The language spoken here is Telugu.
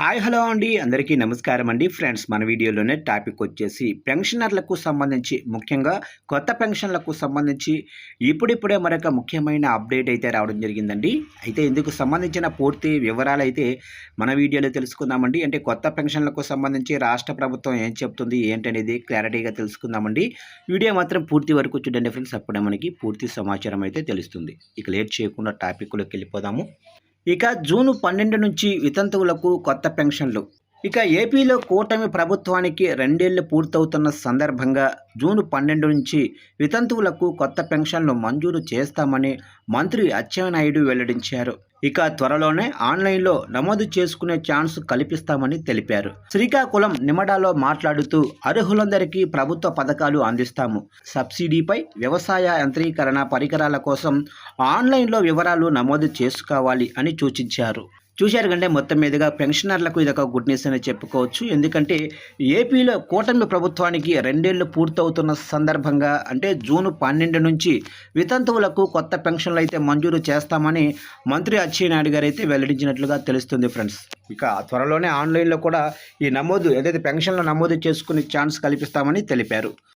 హాయ్ హలో అండి అందరికీ నమస్కారం అండి ఫ్రెండ్స్. మన వీడియోలోనే టాపిక్ వచ్చేసి పెన్షనర్లకు సంబంధించి, ముఖ్యంగా కొత్త పెన్షన్లకు సంబంధించి ఇప్పుడిప్పుడే మరొక ముఖ్యమైన అప్డేట్ అయితే రావడం జరిగిందండి. అయితే ఇందుకు సంబంధించిన పూర్తి వివరాలు అయితే మన వీడియోలో తెలుసుకుందామండి. అంటే కొత్త పెన్షన్లకు సంబంధించి రాష్ట్ర ప్రభుత్వం ఏం చెప్తుంది ఏంటనేది క్లారిటీగా తెలుసుకుందామండి. వీడియో మాత్రం పూర్తి వరకు చూడండి ఫ్రెండ్స్, అప్పుడే మనకి పూర్తి సమాచారం అయితే తెలుస్తుంది. ఇక లేట్ చేయకుండా టాపిక్లోకి వెళ్ళిపోదాము. ఇక జూన్ 12 నుంచి వితంతువులకు కొత్త పెన్షన్లు. ఇక ఏపీలో కూటమి ప్రభుత్వానికి 2 ఏళ్లు పూర్తవుతున్న సందర్భంగా జూన్ 12 నుంచి వితంతువులకు కొత్త పెన్షన్లు మంజూరు చేస్తామని మంత్రి అచ్చెన్నాయుడు వెల్లడించారు. ఇక త్వరలోనే ఆన్లైన్లో నమోదు చేసుకునే ఛాన్స్ కల్పిస్తామని తెలిపారు. శ్రీకాకుళం నిమడాలో మాట్లాడుతూ అర్హులందరికీ ప్రభుత్వ పథకాలు అందిస్తాము. సబ్సిడీపై వ్యవసాయ యంత్రీకరణ పరికరాల కోసం ఆన్లైన్లో వివరాలు నమోదు చేసుకోవాలి అని సూచించారు. చూశారు కంటే మొత్తం మీదుగా పెన్షనర్లకు ఇదొక గుడ్ న్యూస్ అని చెప్పుకోవచ్చు. ఎందుకంటే ఏపీలో కూటమి ప్రభుత్వానికి 2 ఏళ్లు పూర్తవుతున్న సందర్భంగా, అంటే జూన్ 12 నుంచి వితంతువులకు కొత్త పెన్షన్లు అయితే మంజూరు చేస్తామని మంత్రి అచ్చెన్నాయుడు గారు అయితే వెల్లడించినట్లుగా తెలుస్తుంది ఫ్రెండ్స్. ఇక త్వరలోనే ఆన్లైన్లో కూడా ఈ నమోదు ఏదైతే పెన్షన్లు నమోదు చేసుకునే ఛాన్స్ కల్పిస్తామని తెలిపారు.